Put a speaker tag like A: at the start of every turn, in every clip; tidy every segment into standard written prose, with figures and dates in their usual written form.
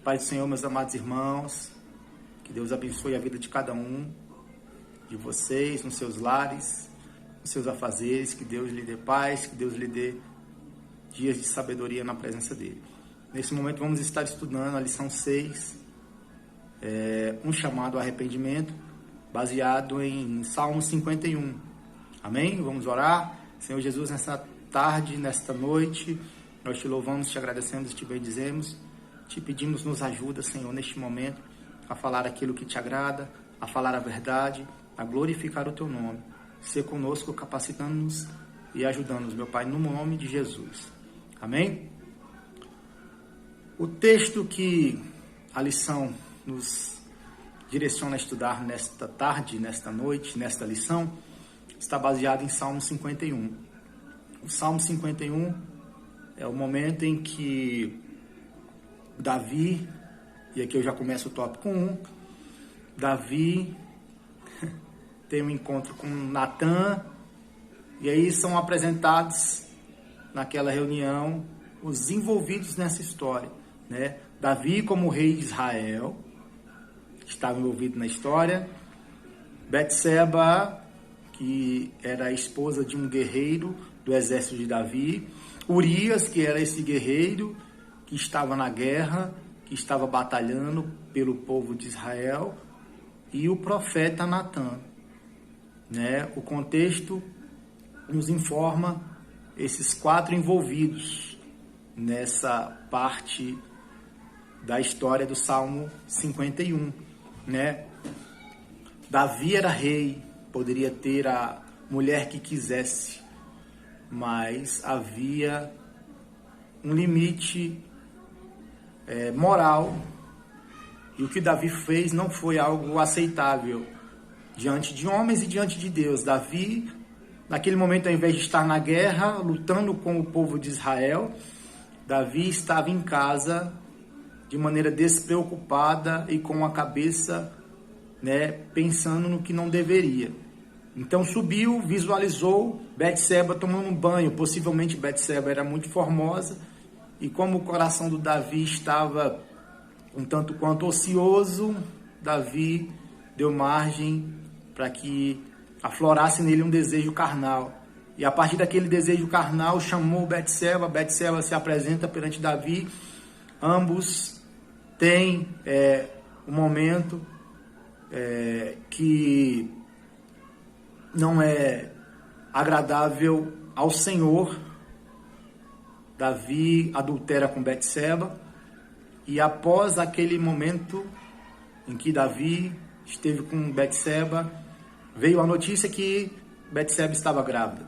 A: Pai do Senhor, meus amados irmãos, que Deus abençoe a vida de cada um de vocês, nos seus lares, nos seus afazeres, que Deus lhe dê paz, que Deus lhe dê dias de sabedoria na presença dele. Nesse momento vamos estar estudando a lição 6, um chamado ao arrependimento, baseado em Salmo 51. Amém? Vamos orar. Senhor Jesus, nessa tarde, nesta noite, nós te louvamos, te agradecemos, te bendizemos, te pedimos, nos ajuda, Senhor, neste momento, a falar aquilo que te agrada, a falar a verdade, a glorificar o teu nome. Ser conosco, capacitando-nos e ajudando-nos, meu Pai, no nome de Jesus. Amém? O texto que a lição nos direciona a estudar nesta tarde, nesta noite, nesta lição, está baseado em Salmo 51. O Salmo 51 é o momento em que Davi, e aqui eu já começo o tópico 1, Davi tem um encontro com Natã, e aí são apresentados naquela reunião os envolvidos nessa história, né? Davi como rei de Israel, estava envolvido na história, Betseba, que era a esposa de um guerreiro do exército de Davi, Urias, que era esse guerreiro que estava na guerra, que estava batalhando pelo povo de Israel, e o profeta Natã, né? O contexto nos informa esses 4 envolvidos nessa parte da história do Salmo 51, né? Davi era rei, poderia ter a mulher que quisesse, mas havia um limite moral, e o que Davi fez não foi algo aceitável diante de homens e diante de Deus. Davi, naquele momento, ao invés de estar na guerra, lutando com o povo de Israel, Davi estava em casa de maneira despreocupada e com a cabeça, pensando no que não deveria. Então subiu, visualizou Betseba tomando um banho. Possivelmente Betseba era muito formosa, e como o coração do Davi estava um tanto quanto ocioso, Davi deu margem para que aflorasse nele um desejo carnal. E a partir daquele desejo carnal chamou Betseba. Betseba se apresenta perante Davi. Ambos têm um momento que não é agradável ao Senhor. Davi adultera com Betseba, e após aquele momento em que Davi esteve com Betseba, veio a notícia que Betseba estava grávida.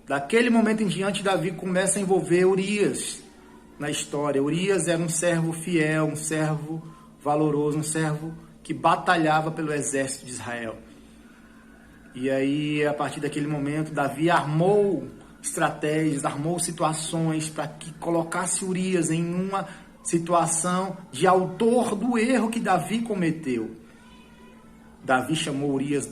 A: Daquele momento em diante, Davi começa a envolver Urias na história. Urias era um servo fiel, um servo valoroso, um servo que batalhava pelo exército de Israel. E aí, a partir daquele momento, Davi armou estratégias, armou situações para que colocasse Urias em uma situação de autor do erro que Davi cometeu. Davi chamou Urias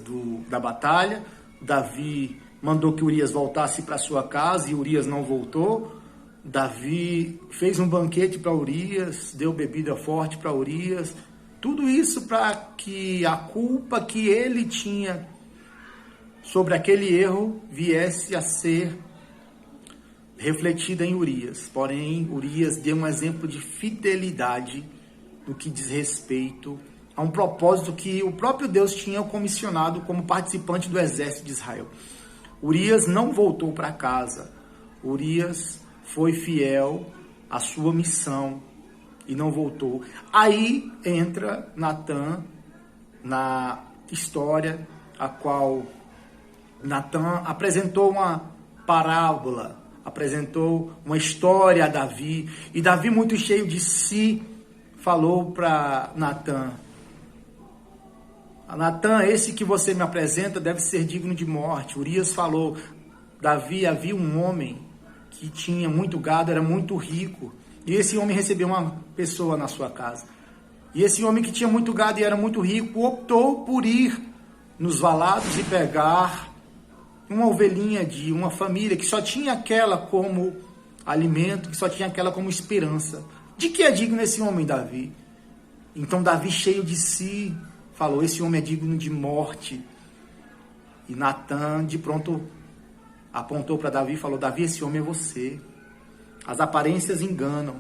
A: da batalha, Davi mandou que Urias voltasse para sua casa e Urias não voltou. Davi fez um banquete para Urias, deu bebida forte para Urias. Tudo isso para que a culpa que ele tinha sobre aquele erro viesse a ser refletida em Urias. Porém, Urias deu um exemplo de fidelidade no que diz respeito a um propósito que o próprio Deus tinha comissionado como participante do exército de Israel. Urias não voltou para casa. Urias foi fiel à sua missão e não voltou. Aí entra Natã na história, a qual Natã apresentou uma parábola, apresentou uma história a Davi, e Davi, muito cheio de si, falou para Natã: Natã, esse que você me apresenta deve ser digno de morte. Urias falou: Davi, havia um homem que tinha muito gado, era muito rico, e esse homem recebeu uma pessoa na sua casa. E esse homem que tinha muito gado e era muito rico optou por ir nos valados e pegar uma ovelhinha de uma família que só tinha aquela como alimento, que só tinha aquela como esperança. De que é digno esse homem, Davi? Então Davi, cheio de si, falou, esse homem é digno de morte. E Natan, de pronto, apontou para Davi e falou, Davi, esse homem é você. As aparências enganam.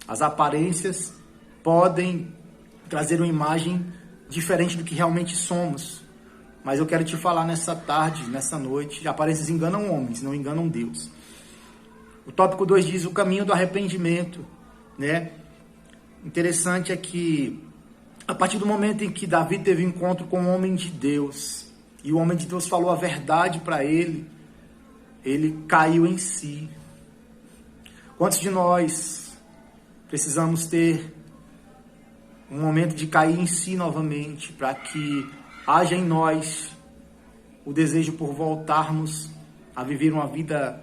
A: As aparências podem trazer uma imagem diferente do que realmente somos. Mas eu quero te falar nessa tarde, nessa noite, aparências enganam homens, não enganam Deus. O tópico 2 diz o caminho do arrependimento, né? Interessante é que a partir do momento em que Davi teve um encontro com o homem de Deus, e o homem de Deus falou a verdade para ele, ele caiu em si. Quantos de nós precisamos ter um momento de cair em si novamente, para que haja em nós o desejo por voltarmos a viver uma vida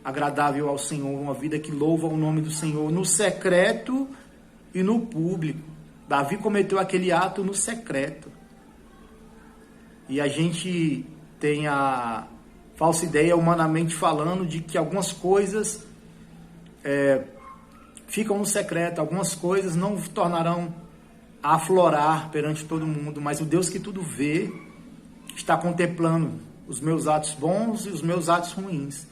A: agradável ao Senhor, uma vida que louva o nome do Senhor, no secreto e no público. Davi cometeu aquele ato no secreto. E a gente tem a falsa ideia, humanamente falando, de que algumas coisas ficam no secreto, algumas coisas não tornarão a aflorar perante todo mundo, mas o Deus que tudo vê está contemplando os meus atos bons e os meus atos ruins,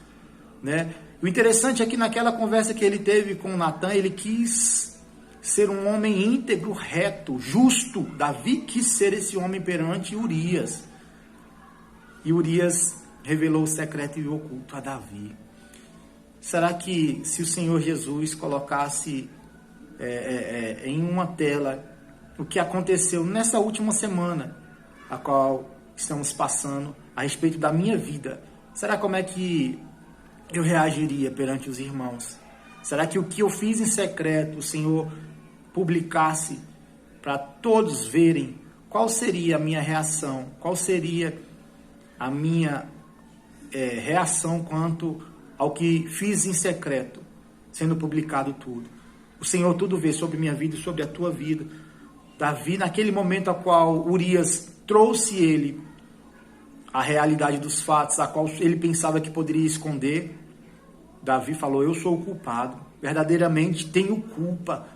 A: né? O interessante é que naquela conversa que ele teve com Natan, ele quis ser um homem íntegro, reto, justo. Davi quis ser esse homem perante Urias. E Urias revelou o secreto e o oculto a Davi. Será que se o Senhor Jesus colocasse em uma tela o que aconteceu nessa última semana, a qual estamos passando, a respeito da minha vida, será como é que eu reagiria perante os irmãos? Será que o que eu fiz em secreto, o Senhor publicasse para todos verem? Qual seria a minha reação? Qual seria a minha reação quanto ao que fiz em secreto, sendo publicado tudo? O Senhor tudo vê sobre minha vida e sobre a tua vida. Davi, naquele momento a qual Urias trouxe ele a realidade dos fatos, a qual ele pensava que poderia esconder, Davi falou, eu sou o culpado, verdadeiramente tenho culpa.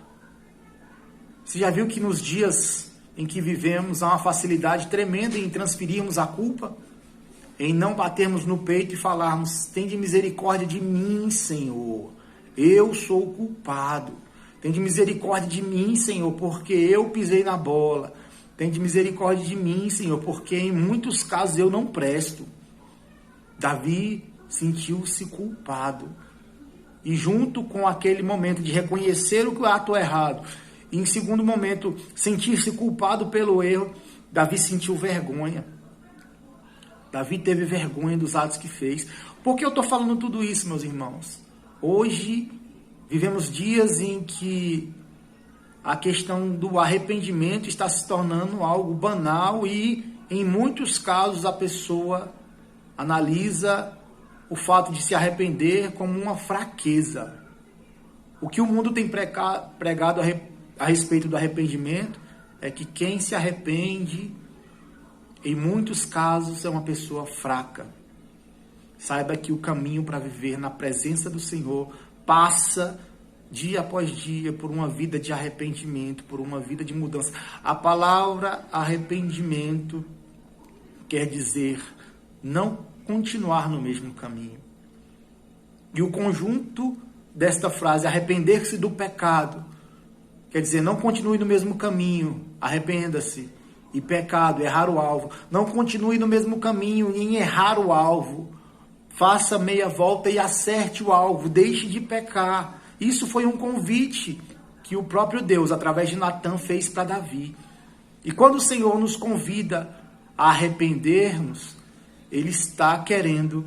A: Você já viu que nos dias em que vivemos há uma facilidade tremenda em transferirmos a culpa? Em não batermos no peito e falarmos, tende misericórdia de mim, Senhor, eu sou o culpado. Tende misericórdia de mim, Senhor, porque eu pisei na bola. Tende misericórdia de mim, Senhor, porque em muitos casos eu não presto. Davi sentiu-se culpado. E junto com aquele momento de reconhecer o ato errado, e em segundo momento, sentir-se culpado pelo erro, Davi sentiu vergonha. Davi teve vergonha dos atos que fez. Por que eu estou falando tudo isso, meus irmãos? Hoje vivemos dias em que a questão do arrependimento está se tornando algo banal e, em muitos casos, a pessoa analisa o fato de se arrepender como uma fraqueza. O que o mundo tem pregado a respeito do arrependimento é que quem se arrepende, em muitos casos, é uma pessoa fraca. Saiba que o caminho para viver na presença do Senhor passa dia após dia por uma vida de arrependimento, por uma vida de mudança. A palavra arrependimento quer dizer não continuar no mesmo caminho. E o conjunto desta frase, arrepender-se do pecado, quer dizer, não continue no mesmo caminho, arrependa-se. E pecado, errar o alvo. Não continue no mesmo caminho em errar o alvo. Faça meia volta e acerte o alvo, deixe de pecar. Isso foi um convite que o próprio Deus, através de Natan, fez para Davi. E quando o Senhor nos convida a arrepender-nos, Ele está querendo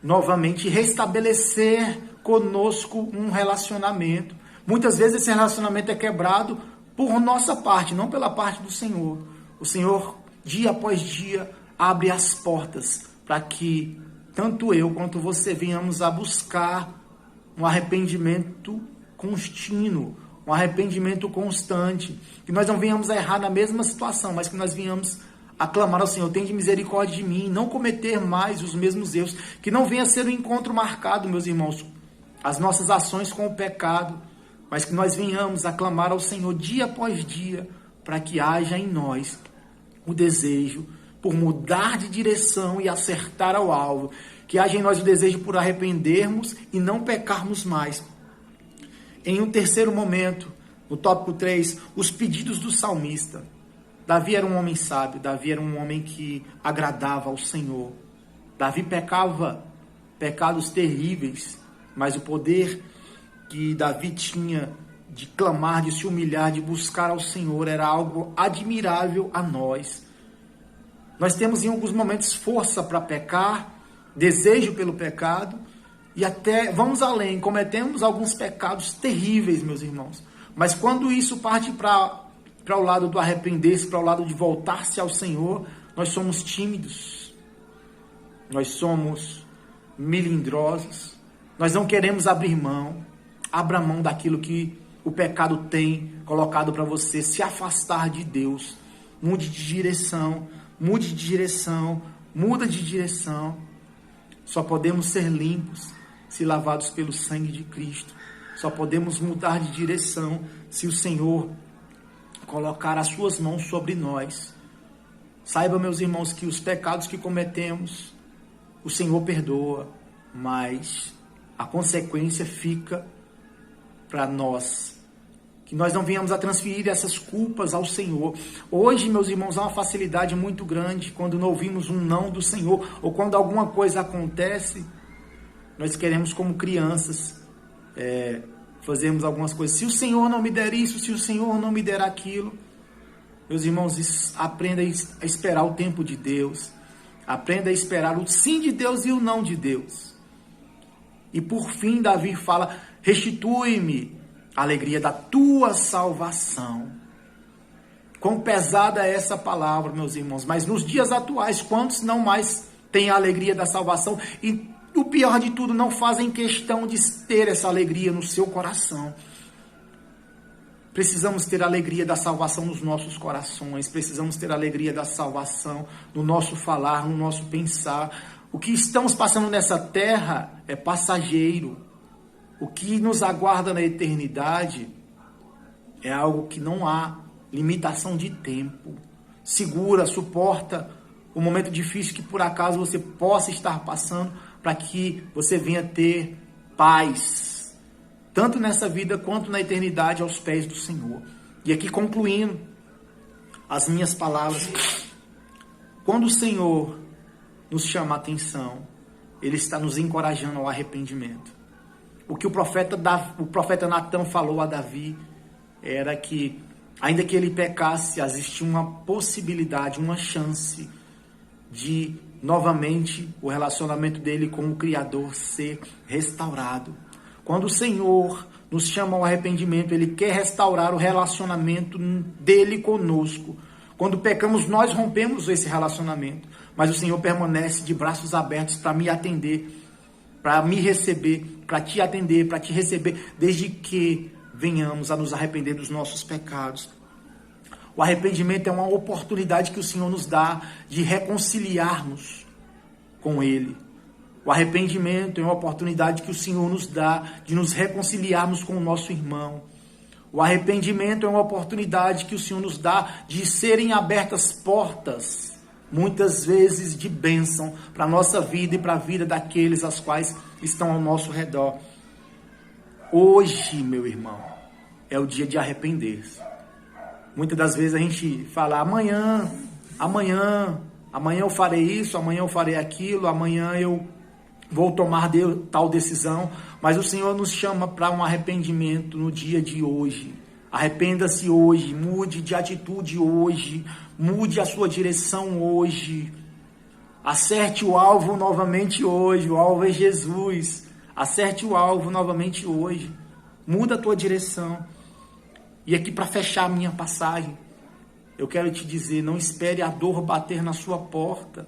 A: novamente restabelecer conosco um relacionamento. Muitas vezes esse relacionamento é quebrado por nossa parte, não pela parte do Senhor. O Senhor, dia após dia, abre as portas para que tanto eu quanto você venhamos a buscar um arrependimento contínuo, um arrependimento constante, que nós não venhamos a errar na mesma situação, mas que nós venhamos a clamar ao Senhor, tende misericórdia de mim, não cometer mais os mesmos erros, que não venha a ser um encontro marcado, meus irmãos, as nossas ações com o pecado, mas que nós venhamos a clamar ao Senhor dia após dia, para que haja em nós o desejo por mudar de direção e acertar ao alvo, que haja em nós o desejo por arrependermos e não pecarmos mais. Em um terceiro momento, no tópico 3, os pedidos do salmista. Davi era um homem sábio, Davi era um homem que agradava ao Senhor. Davi pecava pecados terríveis, mas o poder que Davi tinha de clamar, de se humilhar, de buscar ao Senhor, era algo admirável a nós. Nós temos em alguns momentos força para pecar, desejo pelo pecado, e até vamos além, cometemos alguns pecados terríveis, meus irmãos. Mas quando isso parte para o lado do arrepender-se, para o lado de voltar-se ao Senhor, nós somos tímidos, nós somos melindrosos, nós não queremos abrir mão. Abra mão daquilo que o pecado tem colocado para você, se afastar de Deus. Mude de direção, muda de direção. Só podemos ser limpos se lavados pelo sangue de Cristo. Só podemos mudar de direção se o Senhor colocar as suas mãos sobre nós. Saiba, meus irmãos, que os pecados que cometemos, o Senhor perdoa, mas a consequência fica para nós. Que nós não venhamos a transferir essas culpas ao Senhor. Hoje, meus irmãos, há uma facilidade muito grande quando não ouvimos um não do Senhor, ou quando alguma coisa acontece, nós queremos, como crianças, fazermos algumas coisas. Se o Senhor não me der isso, se o Senhor não me der aquilo, meus irmãos, aprenda a esperar o tempo de Deus. Aprenda a esperar o sim de Deus e o não de Deus. E por fim, Davi fala: restitui-me a alegria da tua salvação. Quão pesada é essa palavra, meus irmãos. Mas nos dias atuais, quantos não mais têm a alegria da salvação? E o pior de tudo, não fazem questão de ter essa alegria no seu coração. Precisamos ter a alegria da salvação nos nossos corações. Precisamos ter a alegria da salvação no nosso falar, no nosso pensar. O que estamos passando nessa terra é passageiro. O que nos aguarda na eternidade é algo que não há limitação de tempo. Segura, suporta o momento difícil que por acaso você possa estar passando, para que você venha ter paz, tanto nessa vida quanto na eternidade, aos pés do Senhor. E aqui, concluindo as minhas palavras, quando o Senhor nos chama a atenção, Ele está nos encorajando ao arrependimento. O que o profeta Natã falou a Davi era que, ainda que ele pecasse, existia uma possibilidade, uma chance de novamente o relacionamento dele com o Criador ser restaurado. Quando o Senhor nos chama ao arrependimento, Ele quer restaurar o relacionamento dele conosco. Quando pecamos, nós rompemos esse relacionamento, mas o Senhor permanece de braços abertos para me atender, para me receber, para te atender, para te receber, desde que venhamos a nos arrepender dos nossos pecados. O arrependimento é uma oportunidade que o Senhor nos dá de reconciliarmos com Ele. O arrependimento é uma oportunidade que o Senhor nos dá de nos reconciliarmos com o nosso irmão. O arrependimento é uma oportunidade que o Senhor nos dá de serem abertas portas, muitas vezes de bênção, para a nossa vida e para a vida daqueles as quais estão ao nosso redor. Hoje, meu irmão, é o dia de arrepender-se. Muitas das vezes a gente fala: amanhã eu farei isso, amanhã eu farei aquilo, amanhã eu vou tomar tal decisão. Mas o Senhor nos chama para um arrependimento no dia de hoje. Arrependa-se hoje, mude de atitude hoje, mude a sua direção hoje. Acerte o alvo novamente hoje, o alvo é Jesus. Acerte o alvo novamente hoje, muda a tua direção. E aqui, para fechar a minha passagem, eu quero te dizer: não espere a dor bater na sua porta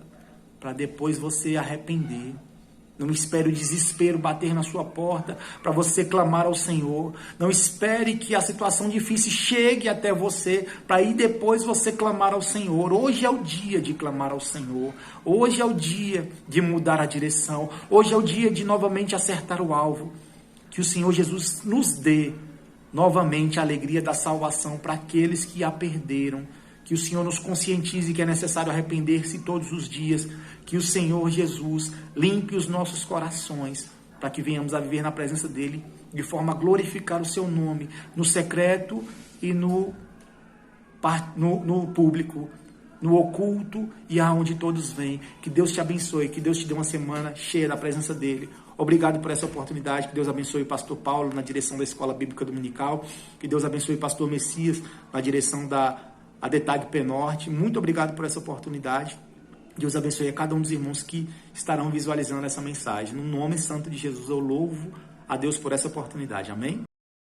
A: para depois você arrepender. Não espere o desespero bater na sua porta para você clamar ao Senhor. Não espere que a situação difícil chegue até você para aí depois você clamar ao Senhor. Hoje é o dia de clamar ao Senhor. Hoje é o dia de mudar a direção. Hoje é o dia de novamente acertar o alvo. Que o Senhor Jesus nos dê novamente a alegria da salvação para aqueles que a perderam. Que o Senhor nos conscientize que é necessário arrepender-se todos os dias. Que o Senhor Jesus limpe os nossos corações para que venhamos a viver na presença dEle de forma a glorificar o Seu nome no secreto e no público, no oculto e aonde todos vêm. Que Deus te abençoe, que Deus te dê uma semana cheia da presença dEle. Obrigado por essa oportunidade, que Deus abençoe o pastor Paulo na direção da Escola Bíblica Dominical, que Deus abençoe o pastor Messias na direção da ADETAG Penorte. Muito obrigado por essa oportunidade. Deus abençoe a cada um dos irmãos que estarão visualizando essa mensagem. No nome santo de Jesus eu louvo a Deus por essa oportunidade. Amém?